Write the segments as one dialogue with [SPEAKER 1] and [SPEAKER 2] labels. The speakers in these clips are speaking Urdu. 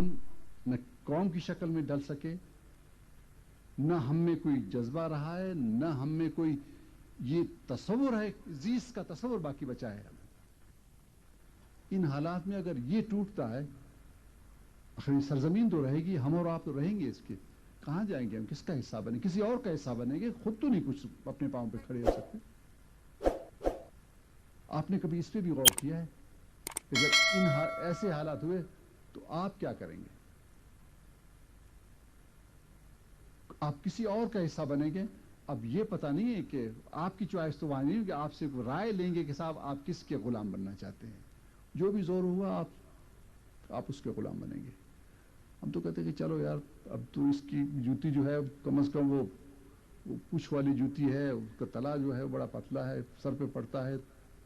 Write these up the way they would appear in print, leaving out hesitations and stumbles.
[SPEAKER 1] ہم نہ قوم کی شکل میں ڈل سکے، نہ ہم میں کوئی جذبہ رہا ہے، نہ ہم میں کوئی یہ تصور ہے، زیست کا تصور باقی بچا ہے. ان حالات میں اگر یہ ٹوٹتا ہے، آخر سرزمین تو رہے گی، ہم اور آپ تو رہیں گے، اس کے کہاں جائیں گے ہم؟ کس کا حصہ بنے؟ کسی اور کا حصہ بنیں گے، خود تو نہیں کچھ اپنے پاؤں پہ کھڑے ہو سکتے. آپ نے کبھی اس پہ بھی غور کیا ہے کہ جب ایسے حالات ہوئے تو آپ کیا کریں گے؟ آپ کسی اور کا حصہ بنیں گے. اب یہ پتہ نہیں ہے کہ آپ کی چوائس تو وہاں نہیں ہے کہ آپ سے رائے لیں گے کہ صاحب آپ کس کے غلام بننا چاہتے ہیں. جو بھی زور ہوا آپ اس کے غلام بنیں گے. ہم تو کہتے ہیں کہ چلو یار، اب تو اس کی جوتی جو ہے کم از کم وہ پوچھ والی جوتی ہے، اس کا تلا جو ہے بڑا پتلا ہے، سر پہ پڑتا ہے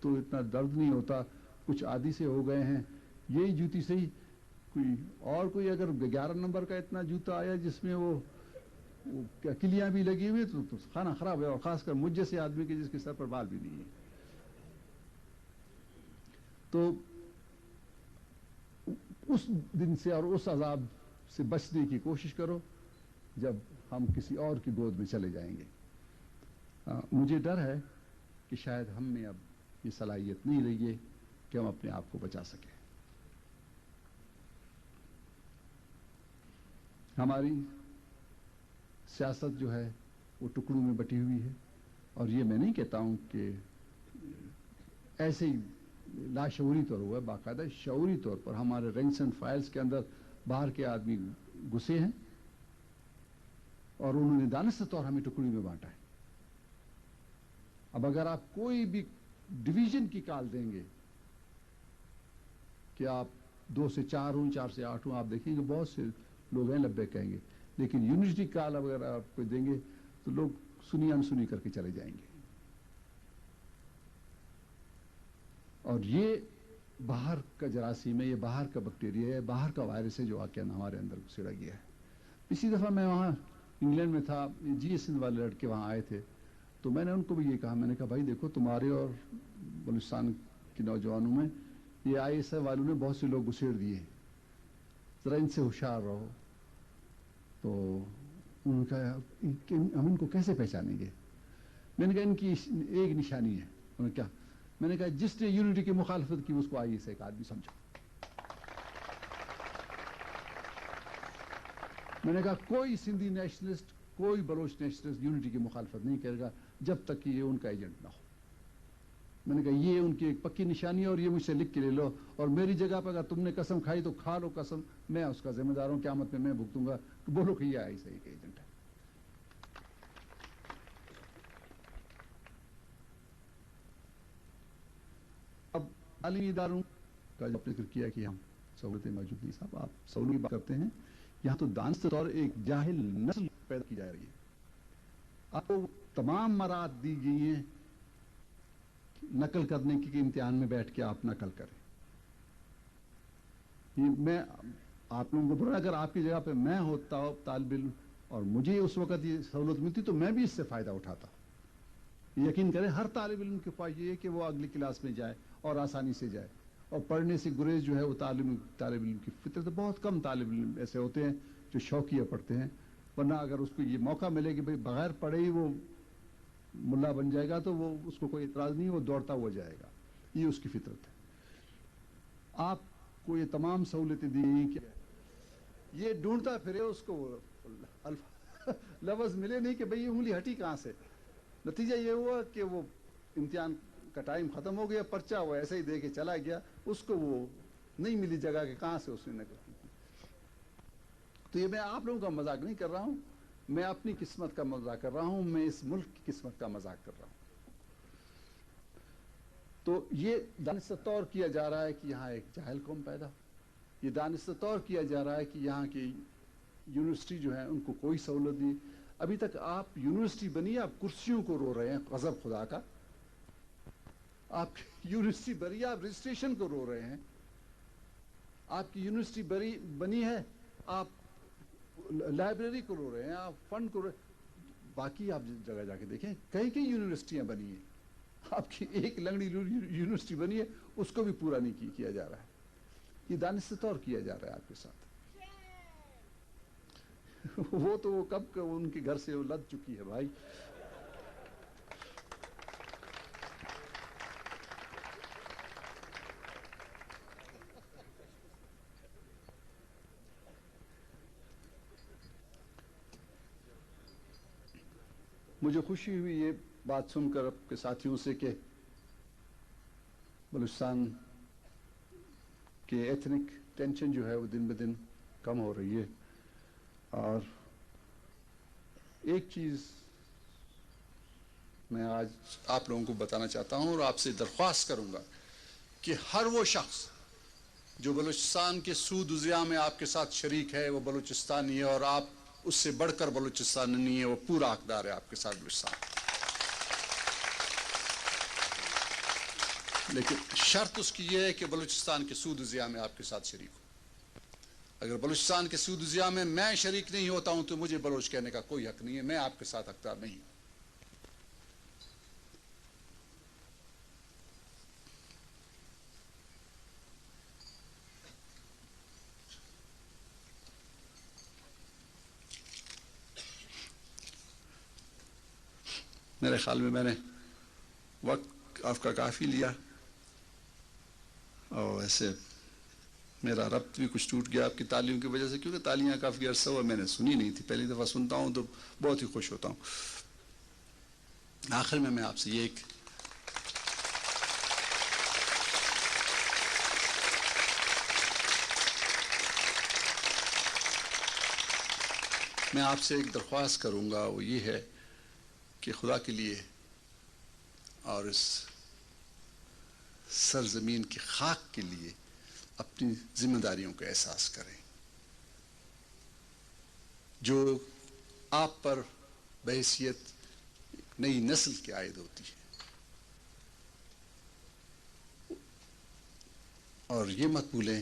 [SPEAKER 1] تو اتنا درد نہیں ہوتا، کچھ عادی سے ہو گئے ہیں، یہی جوتی صحیح. کوئی اگر 11 نمبر کا اتنا جوتا آیا جس میں وہ کلیاں بھی لگی ہوئی تو کھانا خراب ہے، اور خاص کر مجھ جیسے آدمی کے جس کے سر پر بال بھی نہیں ہے. تو اس دن سے اور اس عذاب سے بچنے کی کوشش کرو جب ہم کسی اور کی گود میں چلے جائیں گے. مجھے ڈر ہے کہ شاید ہم میں اب یہ صلاحیت نہیں رہی ہے کہ ہم اپنے آپ کو بچا سکیں. ہماری سیاست جو ہے وہ ٹکڑوں میں بٹی ہوئی ہے، اور یہ میں نہیں کہتا ہوں کہ ایسے ہی لاشعوری طور ہوا ہے، باقاعدہ شعوری طور پر ہمارے رینکس اینڈ فائلز کے اندر باہر کے آدمی گھسے ہیں اور انہوں نے دانستہ طور ہمیں ٹکڑوں میں بانٹا ہے. اب اگر آپ کوئی بھی ڈویژن کی کال دیں گے کہ آپ 2 سے 4 ہوں، 4 سے 8 ہوں، آپ دیکھیں گے بہت سے لوگ ہیں لبے کہیں گے. لیکن یونیورسٹی کال اگر آپ کو دیں گے تو لوگ سنی انسنی کر کے چلے جائیں گے. اور یہ باہر کا جراثیم ہے، یہ باہر کا بیکٹیریا ہے، باہر کا وائرس ہے جو آ کے ہمارے اندر گھسڑا گیا ہے. پچھلی دفعہ میں وہاں انگلینڈ میں تھا، جی ایس این والے لڑکے وہاں آئے تھے، تو میں نے ان کو بھی یہ کہا، میں نے کہا بھائی دیکھو تمہارے اور بلوچستان کے نوجوانوں میں یہ آئی ایس آئی والوں نے بہت سے لوگ گھسیڑ دیے، ذرا ان سے ہوشیار رہو. تو انہوں نے کہا ہم ان کو کیسے پہچانیں گے؟ میں نے کہا ان کی ایک نشانی ہے. انہوں نے کیا؟ میں نے کہا جس نے یونٹی کی مخالفت کی اس کو آئی ایس آئی کا آدمی سمجھو. میں نے کہا کوئی سندھی نیشنلسٹ، کوئی بلوچ نیشنلسٹ یونٹی کی مخالفت نہیں کرے گا جب تک کہ یہ ان کا ایجنٹ نہ ہو. میں نے کہا یہ ان کی ایک پکی نشانی ہے اور یہ مجھ سے لکھ کے لے لو، اور میری جگہ پہ اگر تم نے قسم کھائی تو کھا لو قسم، میں اس کا ذمہ دار ہوں، قیامت میں بھگتوں گا کہ بولو کہ یہ آئی صحیح کا ایجنٹ ہے. اب تعلیمی اداروں کا جو ذکر کیا کہ ہم سہولتیں موجود نہیں، صاحب آپ سہولت کی بات کرتے ہیں، یہاں تو دانستہ طور ایک جاہل نسل پیدا کی جا رہی ہے. آپ کو تمام مراحل دی گئی ہیں نقل کرنے کی کہ امتحان میں بیٹھ کے آپ نقل کریں. میں آپ لوگوں کو بولا، اگر آپ کی جگہ پہ میں ہوتا ہوں طالب علم اور مجھے اس وقت یہ سہولت ملتی تو میں بھی اس سے فائدہ اٹھاتا. یقین کریں ہر طالب علم کی خواہش یہ ہے کہ وہ اگلی کلاس میں جائے اور آسانی سے جائے، اور پڑھنے سے گریز جو ہے وہ طالب علم کی فطرت. بہت کم طالب علم ایسے ہوتے ہیں جو شوقیہ پڑھتے ہیں، ورنہ اگر اس کو یہ موقع ملے کہ بھئی بغیر پڑھے ہی وہ ملا بن جائے گا تو وہ اس کو کوئی اعتراض نہیں، وہ دوڑتا ہوا جائے گا. یہ اس کی فطرت ہے. آپ کو یہ تمام سہولتیں دی گئی کہ یہ ڈھونڈتا پھرے، اس کو لفظ ملے نہیں کہ بھئی یہ انگلی ہٹی کہاں سے. نتیجہ یہ ہوا کہ وہ امتحان کا ٹائم ختم ہو گیا، پرچہ وہ ایسے ہی دے کے چلا گیا، اس کو وہ نہیں ملی جگہ کہ کہاں سے اس نے نقل کی. تو یہ میں آپ لوگوں کا مذاق نہیں کر رہا ہوں، میں اپنی قسمت کا مذاق کر رہا ہوں، میں اس ملک کی قسمت کا مذاق کر رہا ہوں. تو یہ دانستہ طور کیا جا رہا ہے کہ یہاں ایک جاہل قوم پیدا، یہ دانستہ طور کیا جا رہا ہے کہ یہاں کی یونیورسٹی جو ہے ان کو کوئی سہولت نہیں. ابھی تک آپ یونیورسٹی بنی، آپ کرسیوں کو رو رہے ہیں، غضب خدا کا. آپ یونیورسٹی بنی، آپ رجسٹریشن کو رو رہے ہیں. آپ کی یونیورسٹی بنی ہے، آپ لائبریری کو رو رہے ہیں، آپ فنڈ کو رو رہے ہیں. باقی آپ جگہ جا کے دیکھیں کئی کئی یونیورسٹیاں بنی ہیں، آپ کی ایک لنگڑی یونیورسٹی بنی ہے اس کو بھی پورا نہیں کیا جا رہا ہے. یہ دانستہ طور کیا جا رہا ہے آپ کے ساتھ. وہ تو کب ان کے گھر سے لد چکی ہے بھائی. مجھے خوشی ہوئی یہ بات سن کر اپنے ساتھیوں سے کہ بلوچستان کے ایتھنک ٹینشن جو ہے وہ دن بدن کم ہو رہی ہے. اور ایک چیز میں آج آپ لوگوں کو بتانا چاہتا ہوں اور آپ سے درخواست کروں گا کہ ہر وہ شخص جو بلوچستان کے سود و ضیاع میں آپ کے ساتھ شریک ہے وہ بلوچستانی ہے، اور آپ اس سے بڑھ کر بلوچستانی نہیں ہے، وہ پورا حقدار ہے آپ کے ساتھ بلوچستان. لیکن شرط اس کی یہ ہے کہ بلوچستان کے سود و ضیاع میں آپ کے ساتھ شریک ہو. اگر بلوچستان کے سود و ضیاع میں میں شریک نہیں ہوتا ہوں تو مجھے بلوچ کہنے کا کوئی حق نہیں ہے، میں آپ کے ساتھ حقدار نہیں ہوں. میرے خیال میں نے وقت آپ کا کافی لیا، اور ایسے میرا ربط بھی کچھ ٹوٹ گیا آپ کی تالیوں کی وجہ سے، کیونکہ تالیاں کافی عرصہ ہوا میں نے سنی نہیں تھی، پہلی دفعہ سنتا ہوں تو بہت ہی خوش ہوتا ہوں. آخر میں آپ سے یہ میں آپ سے ایک درخواست کروں گا، وہ یہ ہے کہ خدا کے لیے اور اس سرزمین کی خاک کے لیے اپنی ذمہ داریوں کا احساس کریں جو آپ پر بحیثیت نئی نسل کی عائد ہوتی ہے. اور یہ مت بھولیں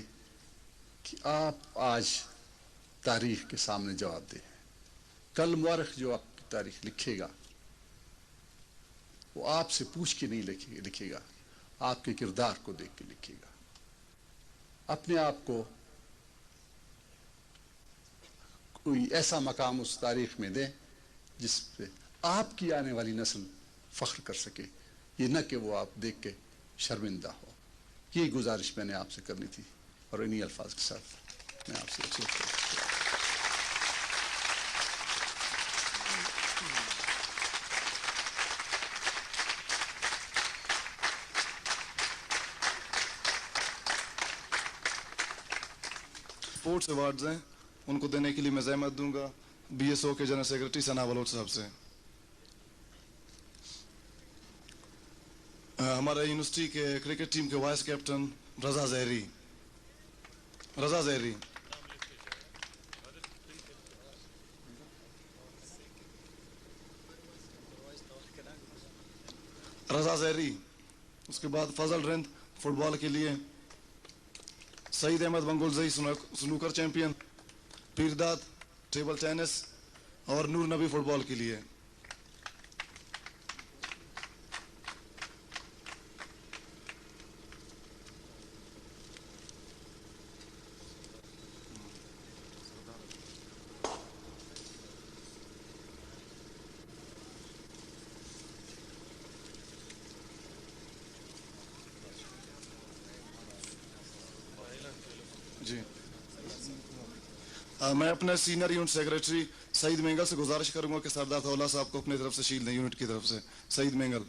[SPEAKER 1] کہ آپ آج تاریخ کے سامنے جواب دیں. کل مورخ جو آپ کی تاریخ لکھے گا وہ آپ سے پوچھ کے نہیں لکھے گا، آپ کے کردار کو دیکھ کے لکھے گا. اپنے آپ کو کوئی ایسا مقام اس تاریخ میں دیں جس پہ آپ کی آنے والی نسل فخر کر سکے، یہ نہ کہ وہ آپ دیکھ کے شرمندہ ہو. یہ گزارش میں نے آپ سے کرنی تھی، اور انہی الفاظ کے ساتھ میں آپ سے اکسوٹ کرتا ہوں.
[SPEAKER 2] اسپورٹس ایوارڈز ہیں، ان کو دینے کے لیے میں زحمت دوں گا بی ایس او کے جنرل سیکرٹری ثنا بلوچ صاحب سے. ہمارے یونیورسٹی کے کرکٹ ٹیم کے وائس کیپٹن رضا زہری. رضا زہری رضا زہری. اس کے بعد فضل رند فٹ بال کے لیے، Saeed Ahmed Bangulzai snooker champion, Peerdad table tennis, اور نور نبی فٹ بال کے لیے. جی میں اپنے سینئر یونٹ سیکرٹری سعید مینگل سے گزارش کروں گا کہ سردار طولہ صاحب کو اپنی طرف سے شیل دیں، یونٹ کی طرف سے. سعید مینگل.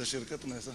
[SPEAKER 2] شرکت میں ایسا